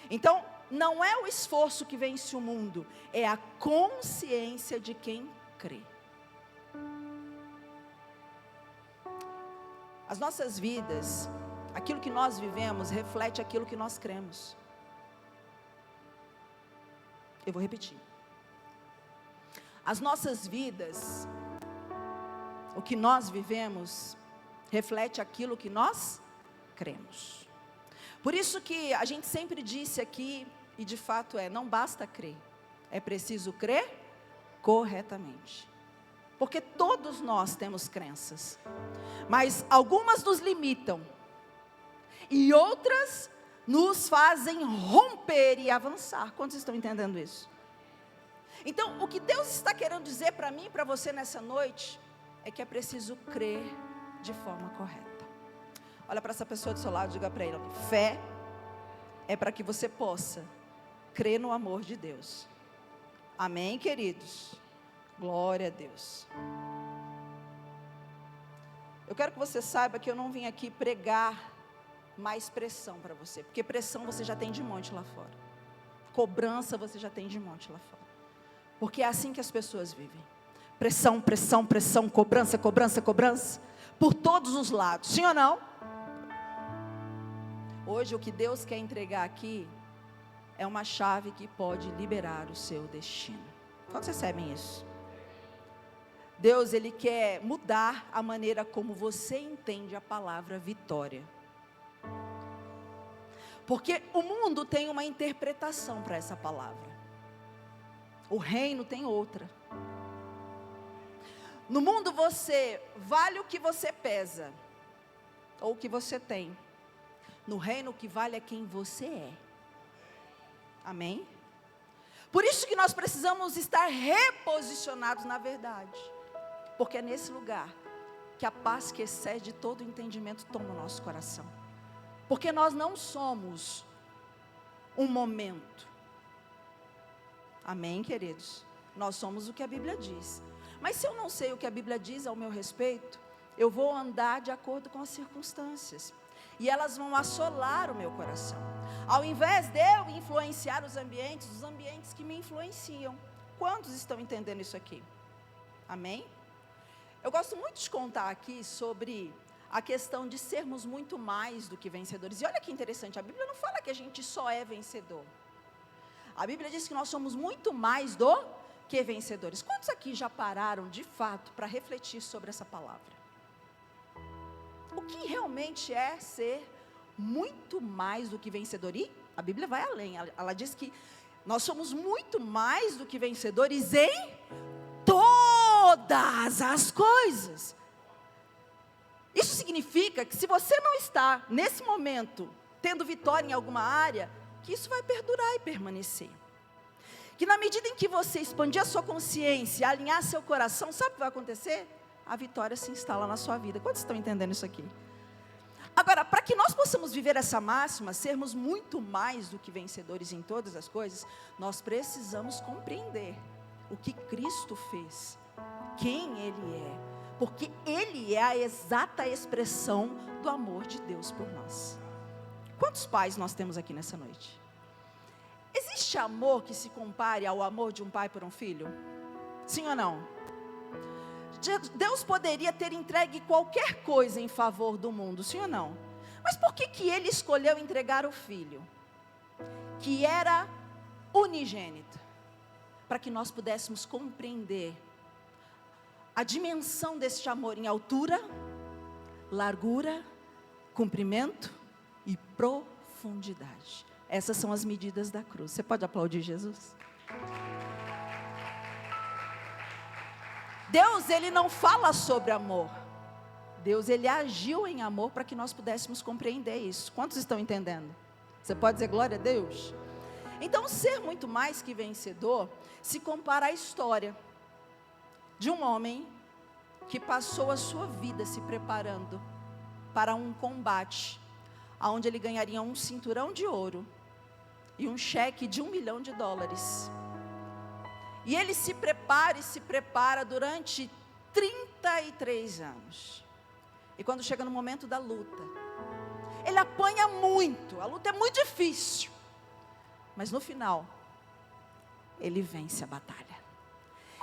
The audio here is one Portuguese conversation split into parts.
Então, não é o esforço que vence o mundo, é a consciência de quem crê. As nossas vidas, aquilo que nós vivemos, reflete aquilo que nós cremos. Eu vou repetir. As nossas vidas, o que nós vivemos, reflete aquilo que nós cremos. Por isso que a gente sempre disse aqui, e de fato não basta crer, é preciso crer corretamente. Porque todos nós temos crenças, mas algumas nos limitam, e outras nos fazem romper e avançar. Quantos estão entendendo isso? Então, o que Deus está querendo dizer para mim e para você nessa noite, é que é preciso crer de forma correta. Olha para essa pessoa do seu lado e diga para ele: fé é para que você possa crer no amor de Deus. Amém, queridos? Glória a Deus. Eu quero que você saiba que eu não vim aqui pregar mais pressão para você, porque pressão você já tem de monte lá fora, cobrança você já tem de monte lá fora, porque é assim que as pessoas vivem: pressão, pressão, pressão, cobrança, cobrança, cobrança, por todos os lados, sim ou não? Hoje o que Deus quer entregar aqui é uma chave que pode liberar o seu destino. Quantos recebem isso? Deus, Ele quer mudar a maneira como você entende a palavra vitória. Porque o mundo tem uma interpretação para essa palavra, o reino tem outra. No mundo você vale o que você pesa, ou o que você tem. No reino o que vale é quem você é. Amém? Por isso que nós precisamos estar reposicionados na verdade, porque é nesse lugar que a paz que excede todo entendimento toma o nosso coração. Porque nós não somos um momento. Amém, queridos? Nós somos o que a Bíblia diz. Mas se eu não sei o que a Bíblia diz ao meu respeito, eu vou andar de acordo com as circunstâncias, e elas vão assolar o meu coração. Ao invés de eu influenciar os ambientes que me influenciam. Quantos estão entendendo isso aqui? Amém? Eu gosto muito de contar aqui sobre a questão de sermos muito mais do que vencedores. E olha que interessante, a Bíblia não fala que a gente só é vencedor. A Bíblia diz que nós somos muito mais do que vencedores. Quantos aqui já pararam de fato para refletir sobre essa palavra? O que realmente é ser muito mais do que vencedor? E a Bíblia vai além, ela diz que nós somos muito mais do que vencedores em todas as coisas. Isso significa que se você não está, nesse momento, tendo vitória em alguma área, que isso vai perdurar e permanecer. Que na medida em que você expandir a sua consciência, alinhar seu coração, sabe o que vai acontecer? A vitória se instala na sua vida. Quantos estão entendendo isso aqui? Agora, para que nós possamos viver essa máxima, sermos muito mais do que vencedores em todas as coisas, nós precisamos compreender o que Cristo fez, quem Ele é, porque Ele é a exata expressão do amor de Deus por nós. Quantos pais nós temos aqui nessa noite? Existe amor que se compare ao amor de um pai por um filho? Sim ou não? Deus poderia ter entregue qualquer coisa em favor do mundo, sim ou não? Mas por que Ele escolheu entregar o Filho, que era unigênito, para que nós pudéssemos compreender a dimensão deste amor em altura, largura, comprimento e profundidade. Essas são as medidas da cruz. Você pode aplaudir Jesus? Deus, Ele não fala sobre amor. Deus, Ele agiu em amor para que nós pudéssemos compreender isso. Quantos estão entendendo? Você pode dizer glória a Deus? Então, ser muito mais que vencedor se compara à história de um homem que passou a sua vida se preparando para um combate, onde ele ganharia um cinturão de ouro e um cheque de $1 milhão. E ele se prepara durante 33 anos. E quando chega no momento da luta, ele apanha muito, a luta é muito difícil. Mas no final, ele vence a batalha.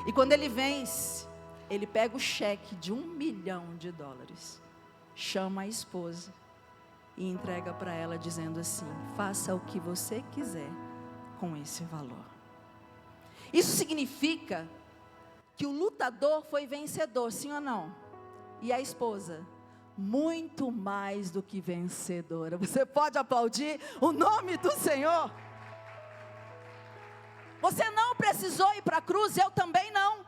E quando ele vence, ele pega o cheque de $1 milhão, chama a esposa e entrega para ela dizendo assim: faça o que você quiser com esse valor. Isso significa que o lutador foi vencedor, sim ou não? E a esposa, muito mais do que vencedora. Você pode aplaudir o nome do Senhor? Você não precisou ir para a cruz, eu também não.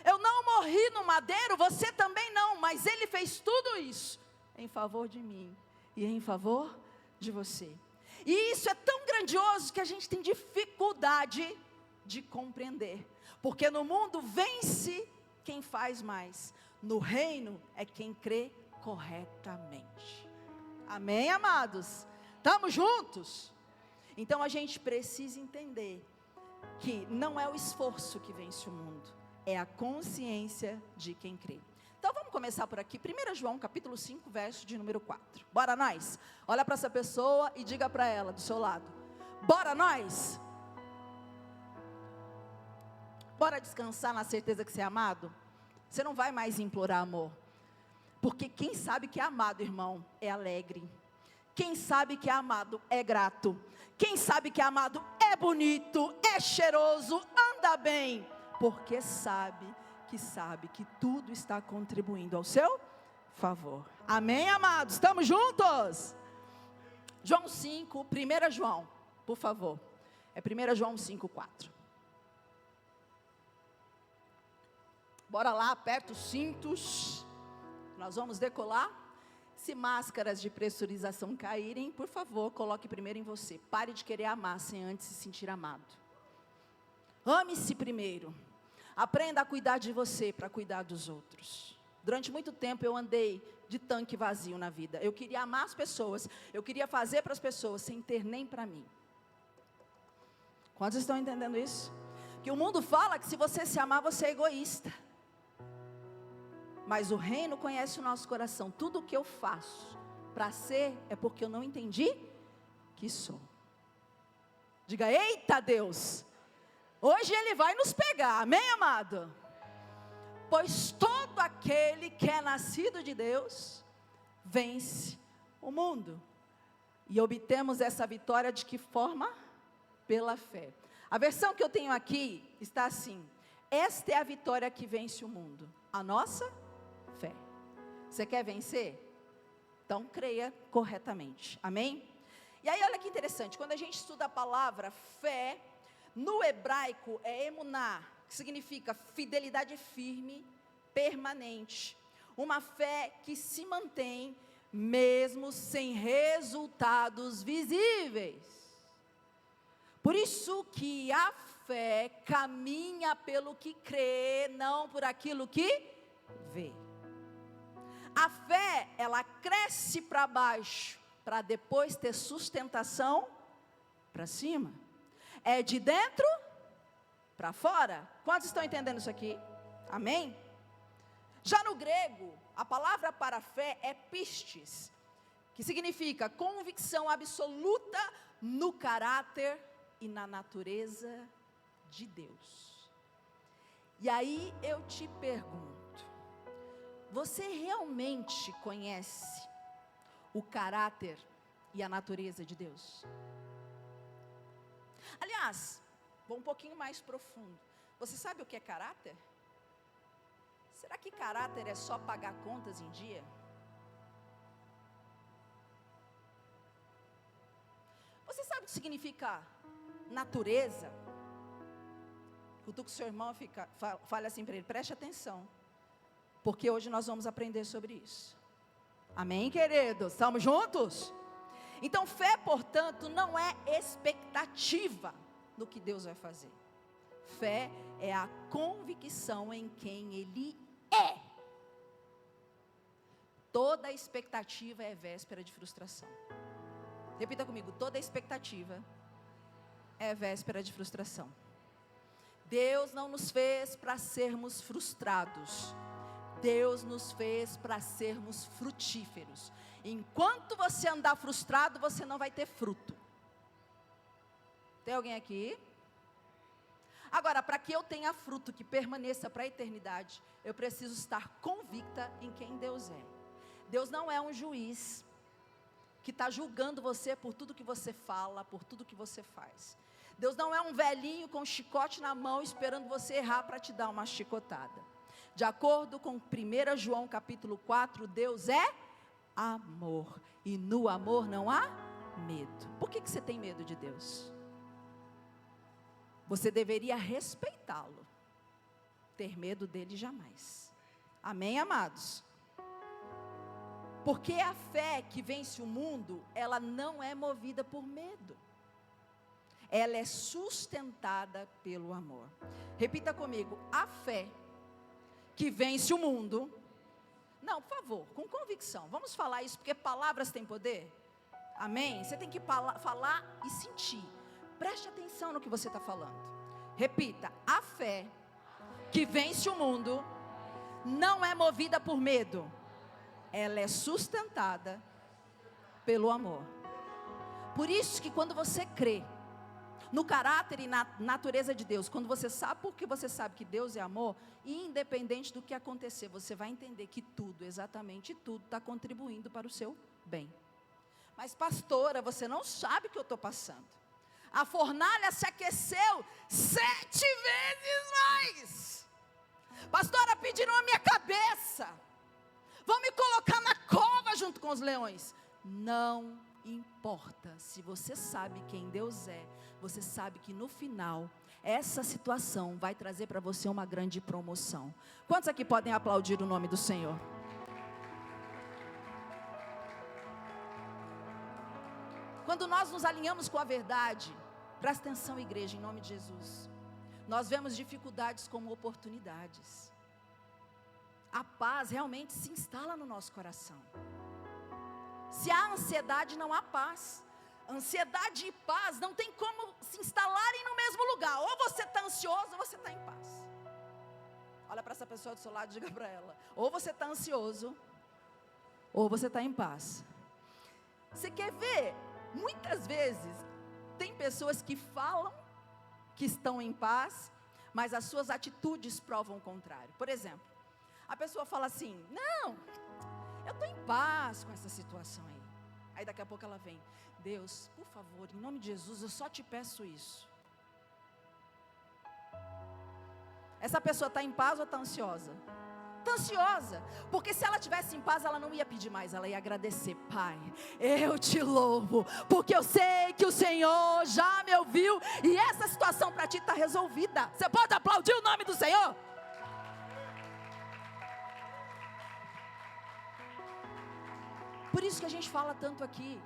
Eu não morri no madeiro, você também não. Mas Ele fez tudo isso em favor de mim e em favor de você. E isso é tão grandioso que a gente tem dificuldade de compreender. Porque no mundo vence quem faz mais. No reino é quem crê corretamente. Amém, amados? Estamos juntos? Então a gente precisa entender que não é o esforço que vence o mundo, é a consciência de quem crê. Então vamos começar por aqui, 1 João capítulo 5, verso de número 4. Bora nós? Olha para essa pessoa e diga para ela do seu lado: bora nós? Bora descansar na certeza que você é amado? Você não vai mais implorar amor. Porque quem sabe que é amado, irmão, é alegre. Quem sabe que é amado é grato. Quem sabe que é amado é bonito, é cheiroso, anda bem. Porque sabe que tudo está contribuindo ao seu favor. Amém, amados? Estamos juntos? João 5, 1 João, por favor. É 1 João 5, 4. Bora lá, aperta os cintos. Nós vamos decolar. Se máscaras de pressurização caírem, por favor, coloque primeiro em você. Pare de querer amar sem antes se sentir amado. Ame-se primeiro. Aprenda a cuidar de você para cuidar dos outros. Durante muito tempo eu andei de tanque vazio na vida. Eu queria amar as pessoas. Eu queria fazer para as pessoas sem ter nem para mim. Quantos estão entendendo isso? Que o mundo fala que se você se amar, você é egoísta. Mas o reino conhece o nosso coração. Tudo o que eu faço para ser é porque eu não entendi que sou. Diga: eita Deus, hoje Ele vai nos pegar, amém, amado? Pois todo aquele que é nascido de Deus vence o mundo. E obtemos essa vitória de que forma? Pela fé. A versão que eu tenho aqui está assim: esta é a vitória que vence o mundo, a nossa fé. Você quer vencer? Então creia corretamente, amém? E aí olha que interessante, quando a gente estuda a palavra fé, no hebraico é emuná, que significa fidelidade firme, permanente, uma fé que se mantém mesmo sem resultados visíveis. Por isso que a fé caminha pelo que crê, não por aquilo que vê. A fé, ela cresce para baixo, para depois ter sustentação para cima. É de dentro para fora. Quantos estão entendendo isso aqui? Amém? Já no grego, a palavra para fé é pistes, que significa convicção absoluta no caráter e na natureza de Deus. E aí eu te pergunto, você realmente conhece o caráter e a natureza de Deus? Aliás, vou um pouquinho mais profundo. Você sabe o que é caráter? Será que caráter é só pagar contas em dia? Você sabe o que significa natureza? Cutuca o seu irmão e fale assim para ele: preste atenção, porque hoje nós vamos aprender sobre isso. Amém, queridos? Estamos juntos? Então fé, portanto, não é expectativa do que Deus vai fazer. Fé é a convicção em quem Ele é. Toda expectativa é véspera de frustração. Repita comigo: toda expectativa é véspera de frustração. Deus não nos fez para sermos frustrados. Deus nos fez para sermos frutíferos. Enquanto você andar frustrado, você não vai ter fruto. Tem alguém aqui? Agora, para que eu tenha fruto que permaneça para a eternidade, eu preciso estar convicta em quem Deus é. Deus não é um juiz que está julgando você por tudo que você fala, por tudo que você faz. Deus não é um velhinho com um chicote na mão esperando você errar para te dar uma chicotada. De acordo com 1 João capítulo 4, Deus é amor. E no amor não há medo. Por que você tem medo de Deus? Você deveria respeitá-lo. Ter medo dele jamais. Amém, amados? Porque a fé que vence o mundo, ela não é movida por medo. Ela é sustentada pelo amor. Repita comigo: a fé que vence o mundo. Não, por favor, com convicção. Vamos falar isso, porque palavras têm poder. Amém? Você tem que falar e sentir. Preste atenção no que você está falando. Repita: a fé que vence o mundo não é movida por medo. Ela é sustentada pelo amor. Por isso que quando você crê no caráter e na natureza de Deus, quando você sabe, porque você sabe que Deus é amor, independente do que acontecer, você vai entender que tudo, exatamente tudo, está contribuindo para o seu bem. Mas pastora, você não sabe o que eu estou passando. A fornalha se aqueceu 7 vezes mais. Pastora, pediram a minha cabeça. Vão me colocar na cova junto com os leões. Não importa. Se você sabe quem Deus é, você sabe que no final, essa situação vai trazer para você uma grande promoção. Quantos aqui podem aplaudir o nome do Senhor? Quando nós nos alinhamos com a verdade, presta atenção, igreja, em nome de Jesus, nós vemos dificuldades como oportunidades. A paz realmente se instala no nosso coração. Se há ansiedade, não há paz. Ansiedade e paz não tem como se instalarem no mesmo lugar. Ou você está ansioso ou você está em paz. Olha para essa pessoa do seu lado e diga para ela: ou você está ansioso ou você está em paz. Você quer ver? Muitas vezes tem pessoas que falam que estão em paz, mas as suas atitudes provam o contrário. Por exemplo, a pessoa fala assim: não, eu estou em paz com essa situação aí. Aí daqui a pouco ela vem: Deus, por favor, em nome de Jesus, eu só te peço isso. Essa pessoa está em paz ou está ansiosa? Está ansiosa, porque se ela estivesse em paz, ela não ia pedir mais, ela ia agradecer. Pai, eu te louvo, porque eu sei que o Senhor já me ouviu, e essa situação para ti está resolvida. Você pode aplaudir o nome do Senhor? Por isso que a gente fala tanto aqui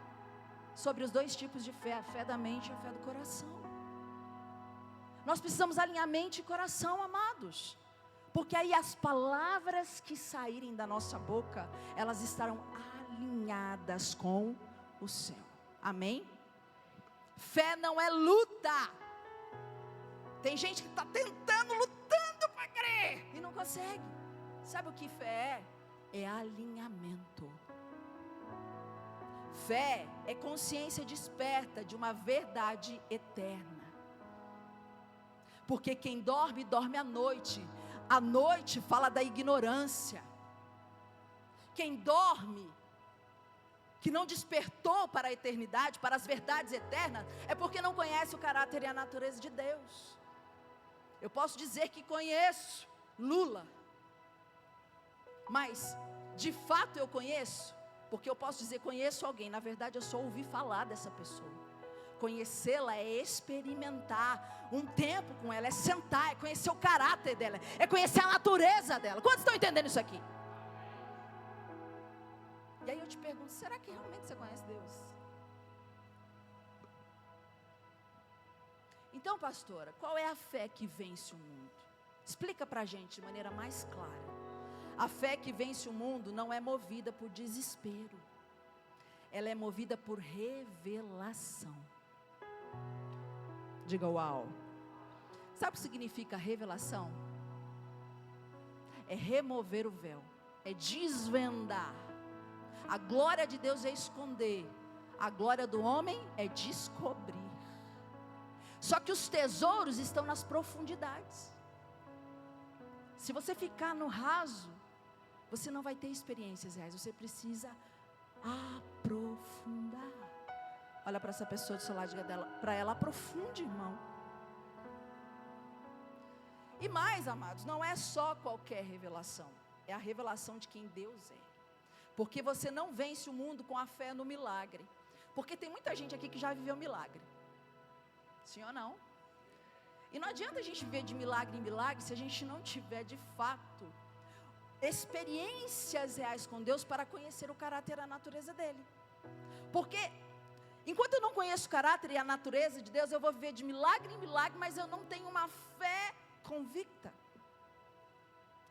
sobre os 2 tipos de fé, a fé da mente e a fé do coração. Nós precisamos alinhar mente e coração, amados, porque aí as palavras que saírem da nossa boca, elas estarão alinhadas com o céu. Amém? Fé não é luta. Tem gente que está lutando para crer e não consegue. Sabe o que fé é? É alinhamento. Fé é consciência desperta de uma verdade eterna. Porque quem dorme, dorme à noite. A noite fala da ignorância. Quem dorme, que não despertou para a eternidade, para as verdades eternas, é porque não conhece o caráter e a natureza de Deus. Eu posso dizer que conheço Lula, mas de fato eu conheço, porque eu posso dizer conheço alguém, na verdade eu só ouvi falar dessa pessoa. Conhecê-la é experimentar um tempo com ela, é sentar, é conhecer o caráter dela, é conhecer a natureza dela. Quantos estão entendendo isso aqui? E aí eu te pergunto, será que realmente você conhece Deus? Então, pastora, qual é a fé que vence o mundo? Explica para a gente de maneira mais clara. A fé que vence o mundo não é movida por desespero, ela é movida por revelação. Diga uau. Sabe o que significa revelação? É remover o véu, é desvendar. A glória de Deus é esconder, a glória do homem é descobrir. Só que os tesouros estão nas profundidades. Se você ficar no raso, você não vai ter experiências reais. Você precisa aprofundar. Olha para essa pessoa do seu lado, diga dela, para ela, aprofunde, irmão. E mais, amados, não é só qualquer revelação. É a revelação de quem Deus é. Porque você não vence o mundo com a fé no milagre. Porque tem muita gente aqui que já viveu milagre. Sim ou não? E não adianta a gente viver de milagre em milagre se a gente não tiver de fato experiências reais com Deus para conhecer o caráter e a natureza dele. Porque enquanto eu não conheço o caráter e a natureza de Deus, eu vou viver de milagre em milagre, mas eu não tenho uma fé convicta.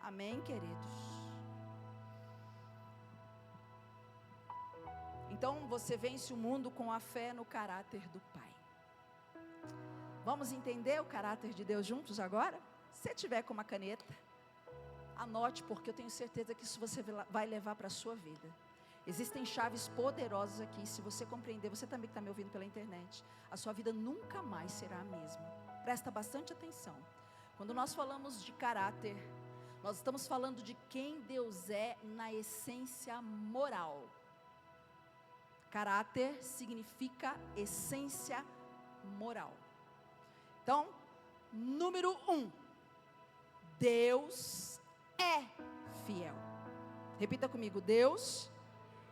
Amém, queridos? Então você vence o mundo com a fé no caráter do Pai. Vamos entender o caráter de Deus juntos agora? Se tiver com uma caneta, anote, porque eu tenho certeza que isso você vai levar para a sua vida. Existem chaves poderosas aqui. Se você compreender, você também que está me ouvindo pela internet, a sua vida nunca mais será a mesma. Presta bastante atenção. Quando nós falamos de caráter, nós estamos falando de quem Deus é na essência moral. Caráter significa essência moral. Então, número 1, Deus é fiel. Repita comigo, Deus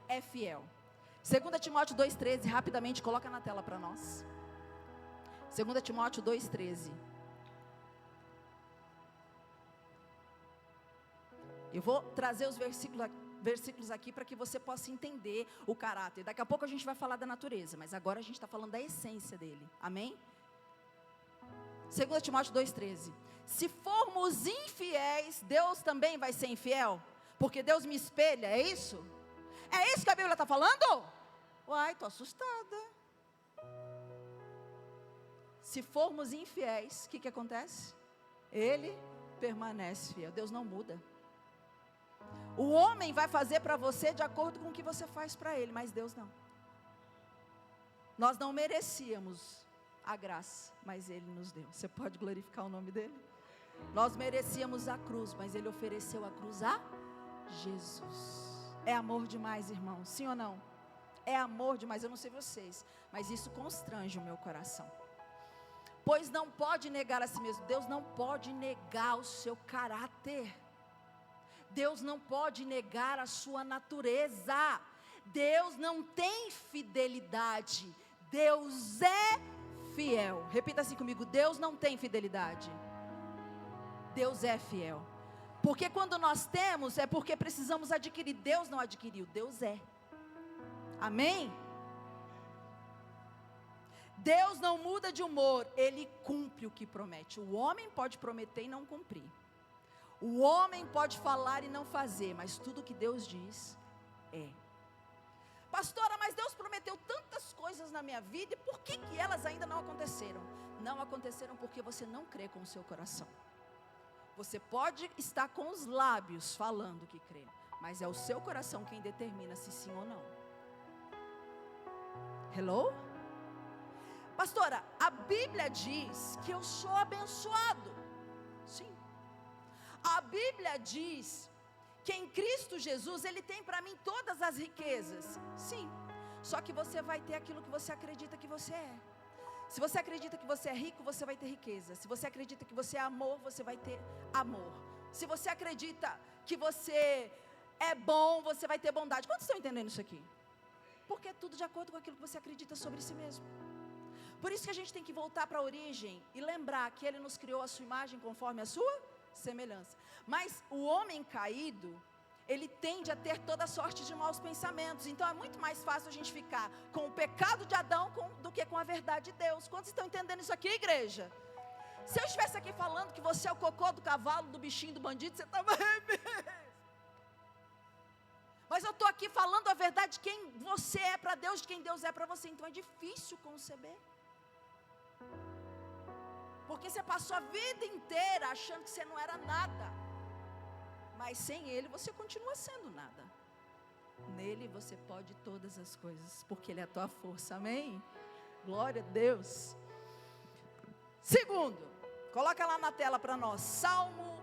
é fiel. 2 Timóteo 2,13, rapidamente, coloca na tela para nós. 2 Timóteo 2,13. Eu vou trazer os versículos aqui para que você possa entender o caráter. Daqui a pouco a gente vai falar da natureza, mas agora a gente está falando da essência dele. Amém? 2 Timóteo 2,13. Se formos infiéis, Deus também vai ser infiel? Porque Deus me espelha, é isso? É isso que a Bíblia está falando? Uai, estou assustada. Se formos infiéis, o que acontece? Ele permanece fiel. Deus não muda. O homem vai fazer para você de acordo com o que você faz para ele, mas Deus não. Nós não merecíamos a graça, mas Ele nos deu. Você pode glorificar o nome dEle? Nós merecíamos a cruz, mas Ele ofereceu a cruz a Jesus. É amor demais, irmão, sim ou não? É amor demais, eu não sei vocês, mas isso constrange o meu coração. Pois não pode negar a si mesmo. Deus não pode negar o seu caráter. Deus não pode negar a sua natureza. Deus não tem fidelidade. Deus é fiel. Repita assim comigo, Deus não tem fidelidade. Deus é fiel. Porque quando nós temos, é porque precisamos adquirir. Deus não adquiriu, Deus é. Amém? Deus não muda de humor, Ele cumpre o que promete. O homem pode prometer e não cumprir. O homem pode falar e não fazer, mas tudo que Deus diz é. Pastora, mas Deus prometeu tantas coisas na minha vida, e por que elas ainda não aconteceram? Não aconteceram porque você não crê com o seu coração. Você pode estar com os lábios falando que crê, mas é o seu coração quem determina se sim ou não. Hello? Pastora, a Bíblia diz que eu sou abençoado. Sim. A Bíblia diz que em Cristo Jesus Ele tem para mim todas as riquezas. Sim. Só que você vai ter aquilo que você acredita que você é. Se você acredita que você é rico, você vai ter riqueza. Se você acredita que você é amor, você vai ter amor. Se você acredita que você é bom, você vai ter bondade. Quantos estão entendendo isso aqui? Porque é tudo de acordo com aquilo que você acredita sobre si mesmo. Por isso que a gente tem que voltar para a origem e lembrar que Ele nos criou a sua imagem conforme a sua semelhança. Mas o homem caído, ele tende a ter toda sorte de maus pensamentos. Então é muito mais fácil a gente ficar com o pecado de Adão do que com a verdade de Deus. Quantos estão entendendo isso aqui, igreja? Se eu estivesse aqui falando que você é o cocô do cavalo, do bichinho, do bandido, você estava mas eu estou aqui falando a verdade de quem você é para Deus, de quem Deus é para você. Então é difícil conceber. Porque você passou a vida inteira achando que você não era nada. Mas sem Ele você continua sendo nada. Nele você pode todas as coisas, porque Ele é a tua força, amém? Glória a Deus. Segundo, coloca lá na tela para nós, Salmo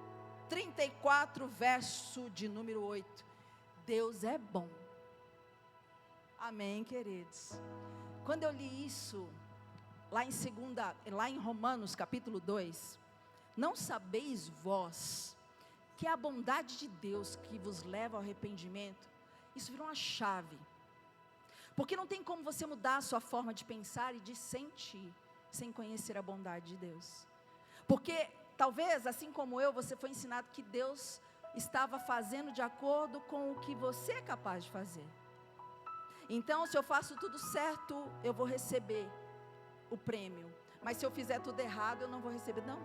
34, verso de número 8. Deus é bom. Amém, queridos. Quando eu li isso, lá em Romanos capítulo 2, não sabeis vós que a bondade de Deus que vos leva ao arrependimento, isso virou uma chave. Porque não tem como você mudar a sua forma de pensar e de sentir, sem conhecer a bondade de Deus. Porque talvez, assim como eu, você foi ensinado que Deus estava fazendo de acordo com o que você é capaz de fazer. Então, se eu faço tudo certo, eu vou receber o prêmio. Mas se eu fizer tudo errado, eu não vou receber. Não,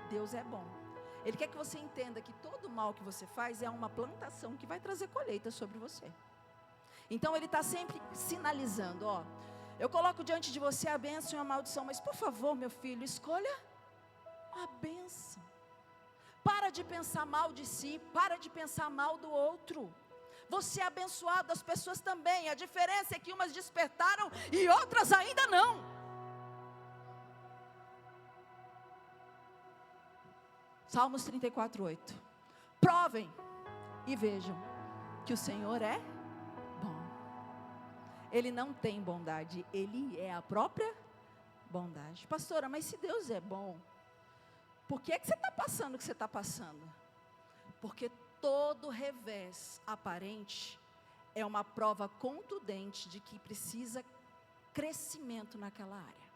Deus é bom. Ele quer que você entenda que todo mal que você faz é uma plantação que vai trazer colheita sobre você. Então Ele está sempre sinalizando, ó, eu coloco diante de você a bênção e a maldição, mas por favor, meu filho, escolha a bênção. Para de pensar mal de si, para de pensar mal do outro. Você é abençoado, as pessoas também. A diferença é que umas despertaram e outras ainda não. Salmos 34, 8. Provem e vejam que o Senhor é bom. Ele não tem bondade, Ele é a própria bondade. Pastora, mas se Deus é bom, por que você está passando o que você está passando? Porque todo revés aparente é uma prova contundente de que precisa crescimento naquela área.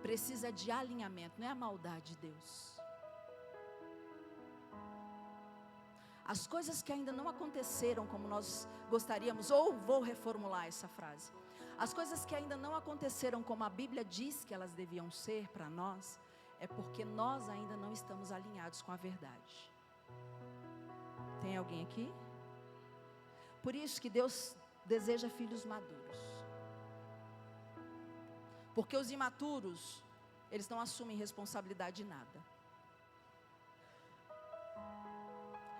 Precisa de alinhamento, não é a maldade de Deus. As coisas que ainda não aconteceram como nós gostaríamos, ou vou reformular essa frase. As coisas que ainda não aconteceram como a Bíblia diz que elas deviam ser para nós, é porque nós ainda não estamos alinhados com a verdade. Tem alguém aqui? Por isso que Deus deseja filhos maduros. Porque os imaturos, eles não assumem responsabilidade de nada.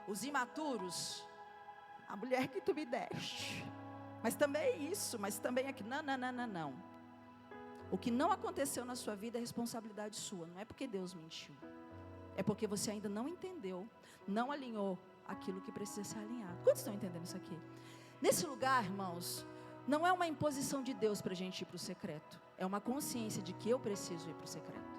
Os imaturos, a mulher que tu me deste, mas também é isso, mas também aqui, não. O que não aconteceu na sua vida é responsabilidade sua, não é porque Deus mentiu. É porque você ainda não entendeu, não alinhou aquilo que precisa ser alinhado. Quantos estão entendendo isso aqui? Nesse lugar, irmãos, não é uma imposição de Deus para a gente ir para o secreto. É uma consciência de que eu preciso ir para o secreto.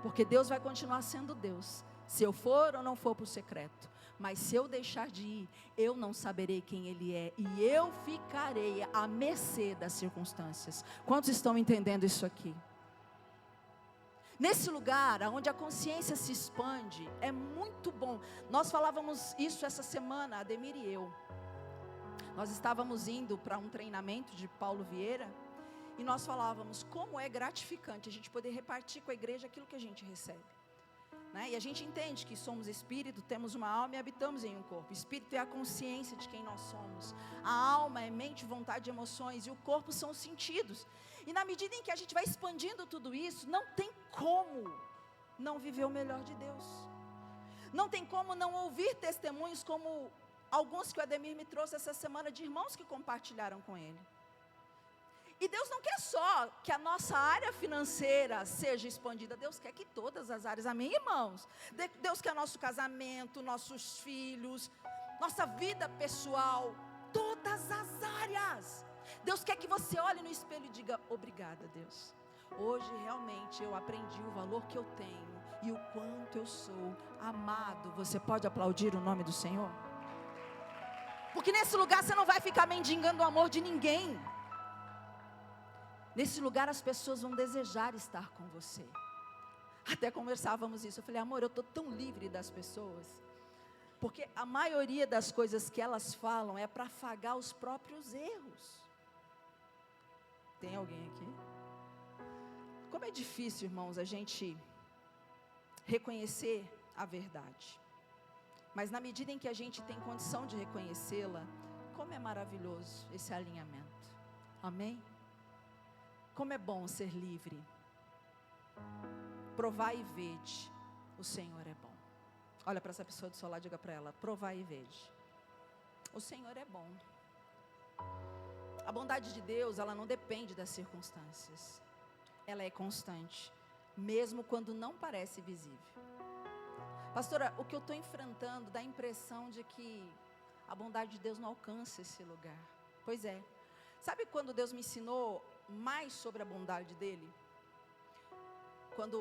Porque Deus vai continuar sendo Deus, se eu for ou não for para o secreto. Mas se eu deixar de ir, eu não saberei quem Ele é. E eu ficarei à mercê das circunstâncias. Quantos estão entendendo isso aqui? Nesse lugar, onde a consciência se expande, é muito bom. Nós falávamos isso essa semana, Ademir e eu. Nós estávamos indo para um treinamento de Paulo Vieira, e nós falávamos como é gratificante a gente poder repartir com a igreja aquilo que a gente recebe. Né? E a gente entende que somos espírito, temos uma alma e habitamos em um corpo. Espírito é a consciência de quem nós somos. A alma é mente, vontade e emoções, e o corpo são os sentidos. E na medida em que a gente vai expandindo tudo isso, não tem como não viver o melhor de Deus. Não tem como não ouvir testemunhos como alguns que o Ademir me trouxe essa semana, de irmãos que compartilharam com ele. E Deus não quer só que a nossa área financeira seja expandida, Deus quer que todas as áreas, amém, irmãos? Deus quer nosso casamento, nossos filhos, nossa vida pessoal, todas as áreas. Deus quer que você olhe no espelho e diga: obrigada, Deus. Hoje realmente eu aprendi o valor que eu tenho e o quanto eu sou amado. Você pode aplaudir o nome do Senhor? Porque nesse lugar você não vai ficar mendigando o amor de ninguém. Nesse lugar as pessoas vão desejar estar com você. Até conversávamos isso, eu falei: amor, eu estou tão livre das pessoas, porque a maioria das coisas que elas falam é para afagar os próprios erros. Tem alguém aqui? Como é difícil, irmãos, a gente reconhecer a verdade. Mas na medida em que a gente tem condição de reconhecê-la, como é maravilhoso esse alinhamento. Amém? Como é bom ser livre. Provai e vede, o Senhor é bom. Olha para essa pessoa do seu lado e diga para ela: provai e vede, o Senhor é bom. A bondade de Deus, ela não depende das circunstâncias. Ela é constante. mesmo quando não parece visível. Pastora, o que eu estou enfrentando dá a impressão de que a bondade de Deus não alcança esse lugar. Pois é. Sabe quando Deus me ensinou mais sobre a bondade dele? Quando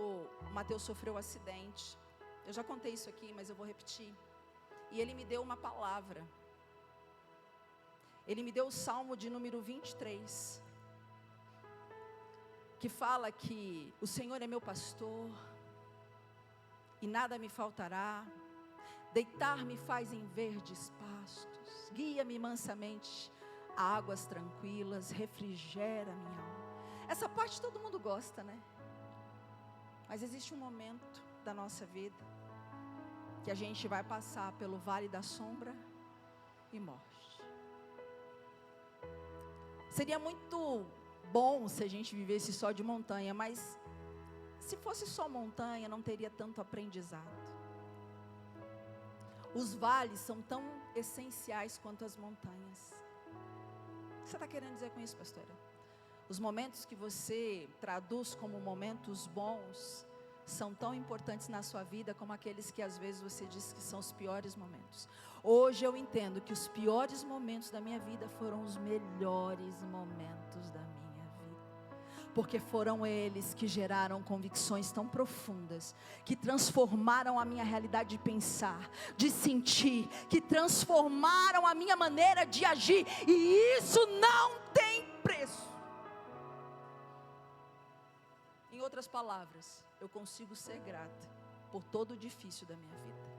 Mateus sofreu um acidente. Eu já contei isso aqui, mas eu vou repetir. E ele me deu uma palavra. Ele me deu o Salmo de número 23. Que fala que o Senhor é meu pastor e nada me faltará. Deitar-me faz em verdes pastos, guia-me mansamente a águas tranquilas, refrigera minha alma. Essa parte todo mundo gosta, né? Mas existe um momento da nossa vida que a gente vai passar pelo vale da sombra e morte. Seria muito bom se a gente vivesse só de montanha, mas se fosse só montanha, não teria tanto aprendizado. Os vales são tão essenciais quanto as montanhas. O que você está querendo dizer com isso, pastora? Os momentos que você traduz como momentos bons são tão importantes na sua vida como aqueles que às vezes você diz que são os piores momentos. Hoje eu entendo que os piores momentos da minha vida foram os melhores momentos da minha vida. Porque foram eles que geraram convicções tão profundas, que transformaram a minha realidade de pensar, de sentir, que transformaram a minha maneira de agir. E isso não tem preço. Em outras palavras, eu consigo ser grata por todo o difícil da minha vida.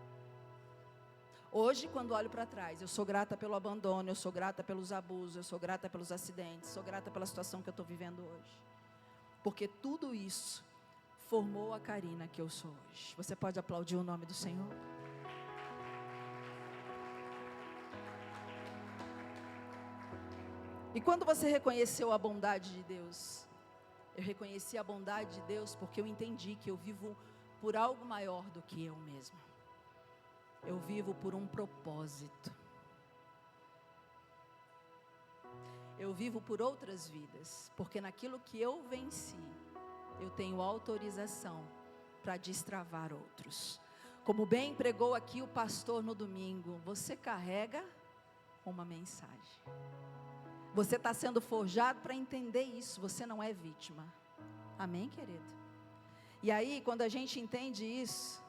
Hoje, quando olho para trás, eu sou grata pelo abandono, eu sou grata pelos abusos, eu sou grata pelos acidentes, sou grata pela situação que eu estou vivendo hoje. Porque tudo isso formou a Karina que eu sou hoje. Você pode aplaudir o nome do Senhor? E quando você reconheceu a bondade de Deus, eu reconheci a bondade de Deus porque eu entendi que eu vivo por algo maior do que eu mesmo. Eu vivo por um propósito. Eu vivo por outras vidas, porque naquilo que eu venci, eu tenho autorização para destravar outros. Como bem pregou aqui o pastor no domingo, você carrega uma mensagem. Você está sendo forjado para entender isso, você não é vítima. Amém, querido? E aí, quando a gente entende isso,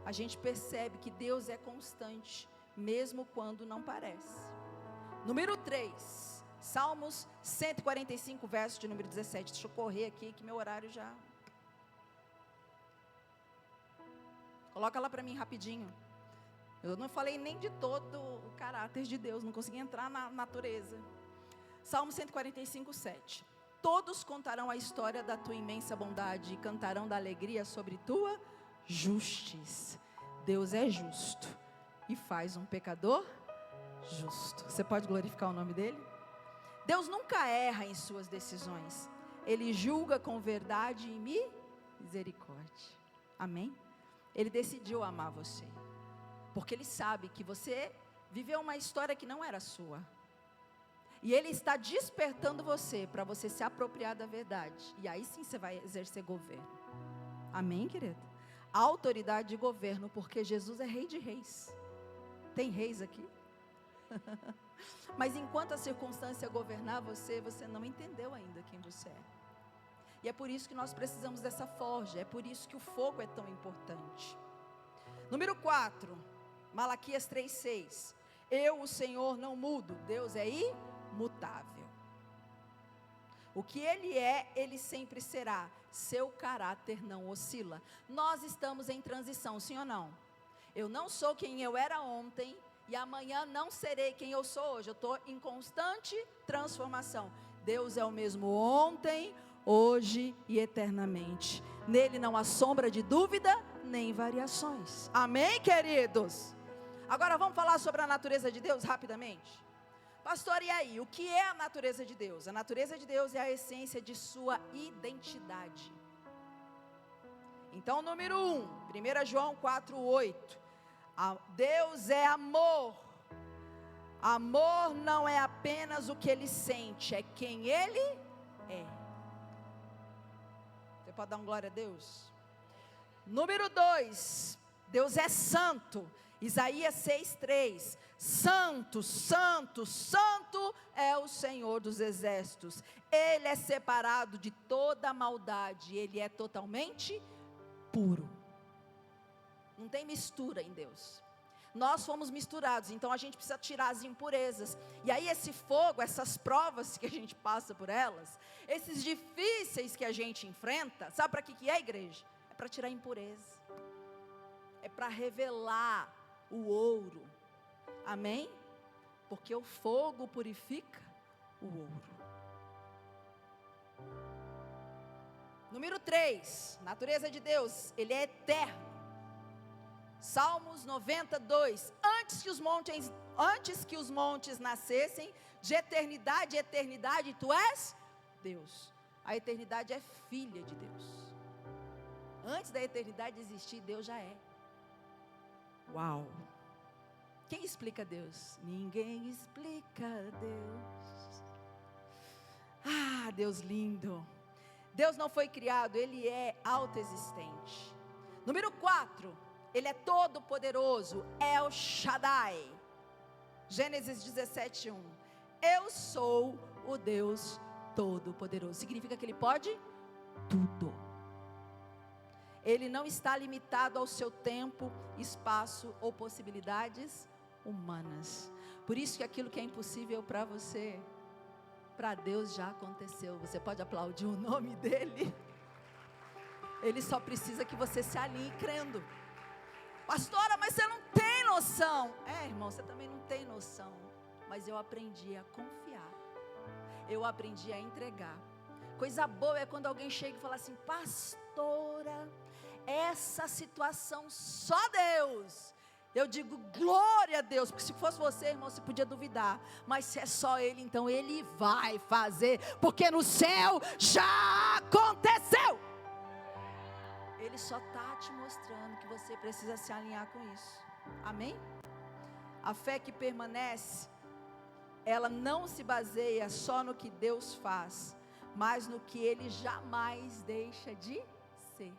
a gente percebe que Deus é constante, mesmo quando não parece. Número 3. Salmos 145, verso de número 17. Deixa eu correr aqui, que meu horário já... Coloca lá para mim rapidinho. Eu não falei nem de todo o caráter de Deus, não consegui entrar na natureza. Salmo 145, 7. Todos contarão a história da tua imensa bondade e cantarão da alegria sobre tua justiça. Deus é justo e faz um pecador justo. Você pode glorificar o nome dele? Deus nunca erra em suas decisões. Ele julga com verdade e misericórdia. Amém? Ele decidiu amar você, porque Ele sabe que você viveu uma história que não era sua. E Ele está despertando você para você se apropriar da verdade. E aí sim você vai exercer governo. Amém, querido? A autoridade de governo, porque Jesus é Rei de Reis. Tem reis aqui? Mas enquanto a circunstância governar você, você não entendeu ainda quem você é. E é por isso que nós precisamos dessa forja. É por isso que o fogo é tão importante. Número 4, Malaquias 3:6. Eu, o Senhor, não mudo. Deus é imutável. O que Ele é, Ele sempre será. Seu caráter não oscila. Nós estamos em transição, sim ou não? Eu não sou quem eu era ontem e amanhã não serei quem eu sou hoje. Eu estou em constante transformação. Deus é o mesmo ontem, hoje e eternamente. Nele não há sombra de dúvida nem variações. Amém, queridos? Agora vamos falar sobre a natureza de Deus rapidamente. Pastor, e aí? O que é a natureza de Deus? A natureza de Deus é a essência de sua identidade. Então, número 1, 1 João 4:8. Deus é amor. Amor não é apenas o que Ele sente, é quem Ele é. Você pode dar um glória a Deus? Número 2, Deus é santo. Isaías 6:3, santo, santo, santo é o Senhor dos exércitos, Ele é separado de toda maldade, Ele é totalmente puro. Não tem mistura em Deus. Nós fomos misturados, então a gente precisa tirar as impurezas. E aí esse fogo, essas provas que a gente passa por elas, esses difíceis que a gente enfrenta, sabe para que é, igreja? É para tirar a impureza, é para revelar o ouro, amém? Porque o fogo purifica o ouro. Número 3, natureza de Deus, Ele é eterno. Salmos 92, antes que os montes nascessem, de eternidade em eternidade, Tu és Deus. A eternidade é filha de Deus. Antes da eternidade existir, Deus já é. Uau! Quem explica Deus? Ninguém explica Deus. Ah, Deus lindo. Deus não foi criado, Ele é autoexistente. Número 4, Ele é todo poderoso, El Shaddai. Gênesis 17:1. Eu sou o Deus todo poderoso. Significa que Ele pode tudo. Ele não está limitado ao seu tempo, espaço ou possibilidades humanas. Por isso que aquilo que é impossível para você, para Deus já aconteceu. Você pode aplaudir o nome dEle. Ele só precisa que você se alinhe crendo. Pastora, mas você não tem noção. Irmão, você também não tem noção. Mas eu aprendi a confiar. Eu aprendi a entregar. Coisa boa é quando alguém chega e fala assim: pastora, essa situação só Deus. Eu digo glória a Deus, porque se fosse você, irmão, você podia duvidar, mas se é só Ele, então Ele vai fazer, porque no céu já aconteceu. Ele só está te mostrando que você precisa se alinhar com isso, amém? A fé que permanece, ela não se baseia só no que Deus faz, mas no que Ele jamais deixa de ser.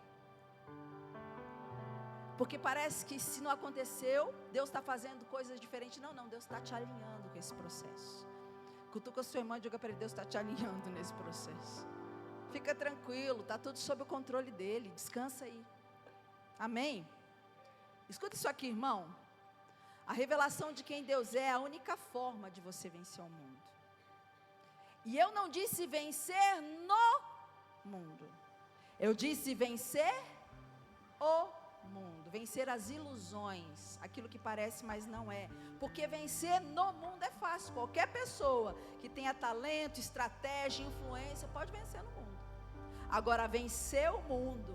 Porque parece que se não aconteceu, Deus está fazendo coisas diferentes. Não, Deus está te alinhando com esse processo. Cutuca a sua irmã e diga para ele: Deus está te alinhando nesse processo. Fica tranquilo, está tudo sob o controle dEle, descansa aí, amém? Escuta isso aqui, irmão. A revelação de quem Deus é a única forma de você vencer o mundo. E eu não disse vencer no mundo, eu disse vencer o mundo, vencer as ilusões, aquilo que parece, mas não é. Porque vencer no mundo é fácil. Qualquer pessoa que tenha talento, estratégia, influência, pode vencer no mundo. Agora, vencer o mundo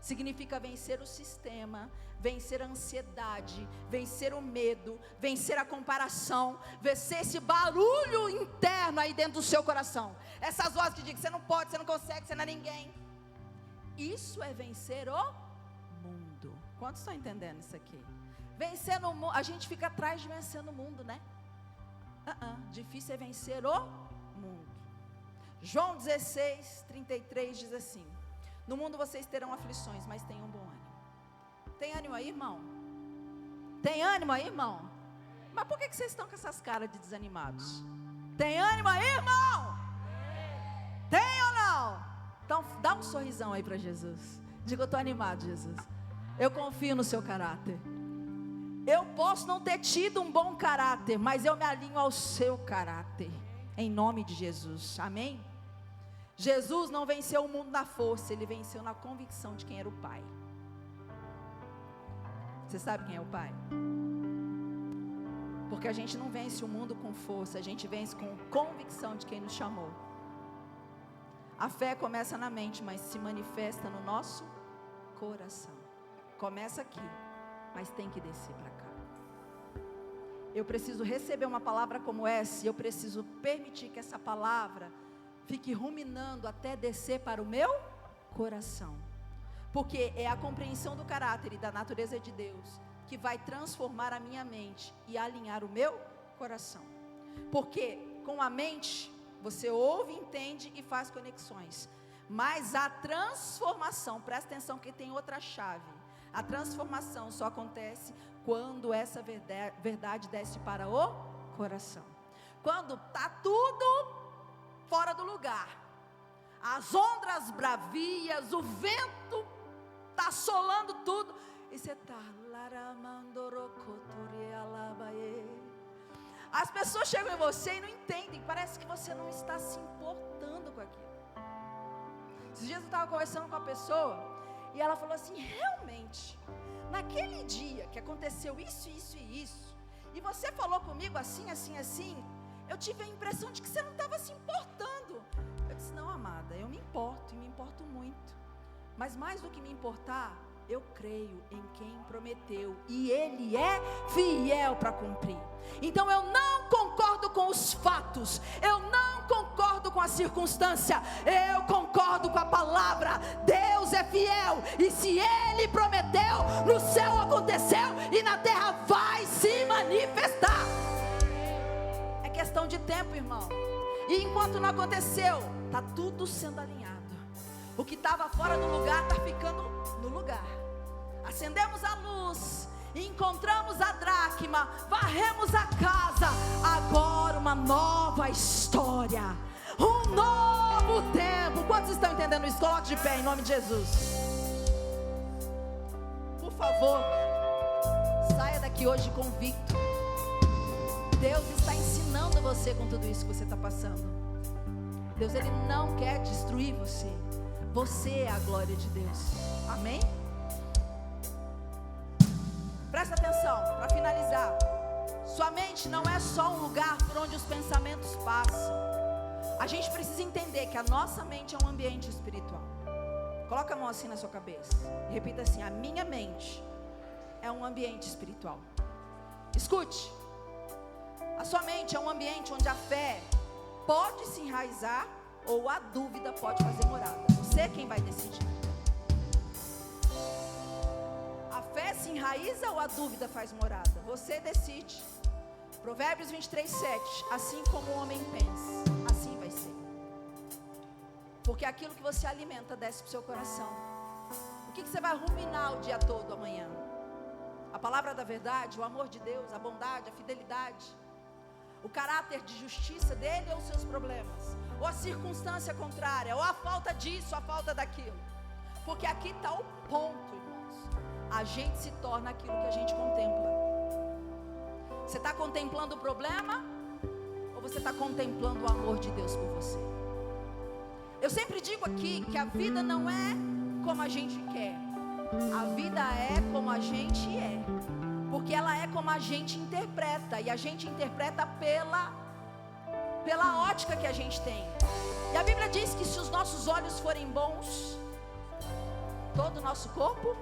significa vencer o sistema, vencer a ansiedade, vencer o medo, vencer a comparação, vencer esse barulho interno aí dentro do seu coração, essas vozes que dizem que você não pode, você não consegue, você não é ninguém. Isso é vencer o mundo. Quantos estão entendendo isso aqui? Vencer no mundo, a gente fica atrás de vencer no mundo, né? Difícil é vencer o mundo. João 16:33 diz assim: no mundo vocês terão aflições, mas tenham bom ânimo. Tem ânimo aí, irmão? Tem ânimo aí, irmão? Mas por que vocês estão com essas caras de desanimados? Tem ânimo aí, irmão? Tem ou não? Então dá um sorrisão aí para Jesus. Diga: eu estou animado, Jesus. Eu confio no seu caráter. Eu posso não ter tido um bom caráter, mas eu me alinho ao seu caráter, em nome de Jesus, amém? Jesus não venceu o mundo na força, Ele venceu na convicção de quem era o Pai. Você sabe quem é o Pai? Porque a gente não vence o mundo com força, a gente vence com convicção de quem nos chamou. A fé começa na mente, mas se manifesta no nosso coração. Começa aqui, mas tem que descer para cá. Eu preciso receber uma palavra como essa, e eu preciso permitir que essa palavra fique ruminando até descer para o meu coração. Porque é a compreensão do caráter e da natureza de Deus que vai transformar a minha mente e alinhar o meu coração. Porque com a mente você ouve, entende e faz conexões. Mas a transformação, presta atenção que tem outra chave. A transformação só acontece quando essa verdade desce para o coração. Quando está tudo fora do lugar, as ondas bravias, o vento está assolando tudo, e você está. As pessoas chegam em você e não entendem, parece que você não está se importando com aquilo. Esses dias eu estava conversando com a pessoa, e ela falou assim: realmente, naquele dia que aconteceu isso, isso e isso, e você falou comigo assim, assim, assim, eu tive a impressão de que você não estava se importando. Eu disse: não, amada, eu me importo, e me importo muito. Mas mais do que me importar, eu creio em quem prometeu, e Ele é fiel para cumprir. Então eu não concordo com os fatos, eu não concordo com a circunstância, eu concordo com a palavra. Deus é fiel, e se Ele prometeu, no céu aconteceu, e na terra vai se manifestar. É questão de tempo, irmão. E enquanto não aconteceu, está tudo sendo alinhado. O que estava fora do lugar está ficando no lugar. Acendemos a luz, encontramos a dracma, varremos a casa. Agora uma nova história, um novo tempo. Quantos estão entendendo isso? Coloque de pé em nome de Jesus. Por favor, saia daqui hoje convicto. Deus está ensinando você com tudo isso que você está passando. Deus, Ele não quer destruir você. Você é a glória de Deus. Amém? Presta atenção, para finalizar. Sua mente não é só um lugar por onde os pensamentos passam. A gente precisa entender que a nossa mente é um ambiente espiritual. Coloca a mão assim na sua cabeça e repita assim: a minha mente é um ambiente espiritual. Escute. A sua mente é um ambiente onde a fé pode se enraizar ou a dúvida pode fazer morada. Você é quem vai decidir. A fé se enraiza ou a dúvida faz morada? Você decide. Provérbios 23:7. Assim como o homem pensa, assim vai ser. Porque aquilo que você alimenta desce para o seu coração. O que você vai ruminar o dia todo amanhã? A palavra da verdade, o amor de Deus, a bondade, a fidelidade, o caráter de justiça dele ou os seus problemas, ou a circunstância contrária, ou a falta disso, a falta daquilo. Porque aqui está o ponto, irmãos. A gente se torna aquilo que a gente contempla. Você está contemplando o problema, ou você está contemplando o amor de Deus por você? Eu sempre digo aqui que a vida não é como a gente quer, a vida é como a gente é. Porque ela é como a gente interpreta, e a gente interpreta pela ótica que a gente tem. E a Bíblia diz que se os nossos olhos forem bons, todo o nosso corpo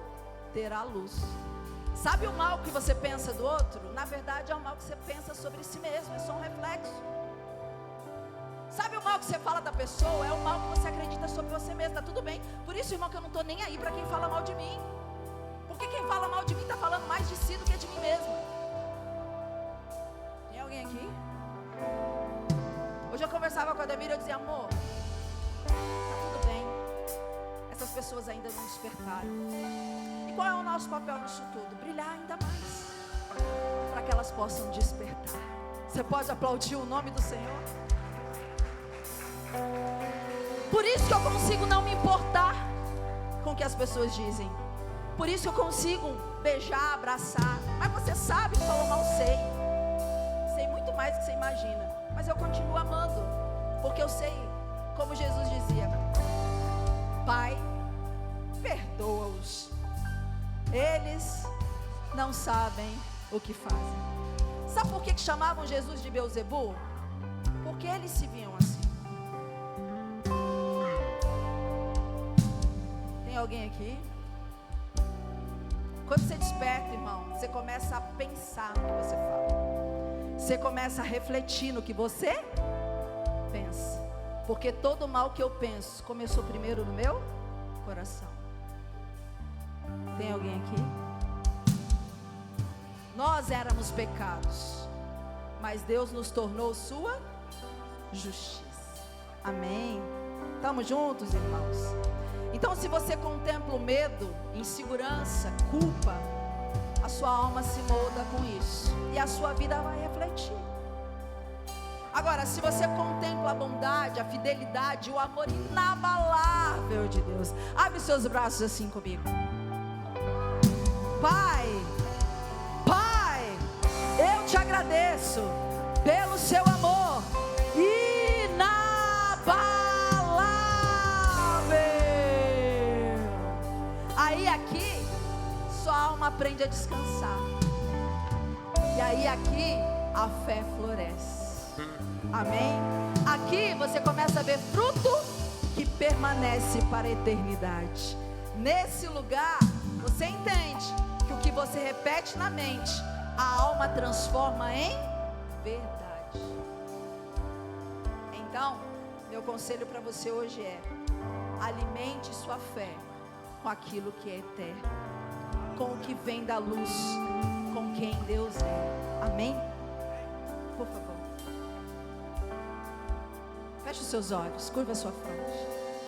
terá luz. Sabe o mal que você pensa do outro? Na verdade é o mal que você pensa sobre si mesmo, é só um reflexo. Sabe o mal que você fala da pessoa? É o mal que você acredita sobre você mesmo. Tá tudo bem. Por isso, irmão, que eu não estou nem aí para quem fala mal de mim. Porque quem fala mal de mim está falando mais de si do que de mim mesmo. Tem alguém aqui? Hoje eu conversava com a Ademir e eu dizia: amor, tá tudo bem. Essas pessoas ainda não despertaram. E qual é o nosso papel nisso tudo? Brilhar ainda mais, para que elas possam despertar. Você pode aplaudir o nome do Senhor? Por isso que eu consigo não me importar com o que as pessoas dizem. Por isso eu consigo beijar, abraçar. Mas você sabe que falou mal, sei muito mais do que você imagina. Mas eu continuo amando, porque eu sei, como Jesus dizia: Pai, perdoa-os, eles não sabem o que fazem. Sabe por que chamavam Jesus de Beelzebu? Porque eles se viam assim. Tem alguém aqui? Quando você desperta, irmão, você começa a pensar no que você fala. Você começa a refletir no que você pensa. Porque todo mal que eu penso começou primeiro no meu coração. Tem alguém aqui? Nós éramos pecados, mas Deus nos tornou sua justiça. Amém. Estamos juntos, irmãos? Então, se você contempla o medo, insegurança, culpa, a sua alma se molda com isso, e a sua vida vai refletir. Agora, se você contempla a bondade, a fidelidade, o amor inabalável de Deus, abre seus braços assim comigo. Pai, eu te agradeço pelo seu amor inabalável. Aí aqui, sua alma aprende a descansar. E aí aqui, a fé floresce. Amém? Aqui você começa a ver fruto que permanece para a eternidade. Nesse lugar, você entende que o que você repete na mente, a alma transforma em verdade. Então, meu conselho para você hoje é: alimente sua fé com aquilo que é eterno, com o que vem da luz, com quem Deus é. Amém? Por favor, feche os seus olhos, curva a sua fronte.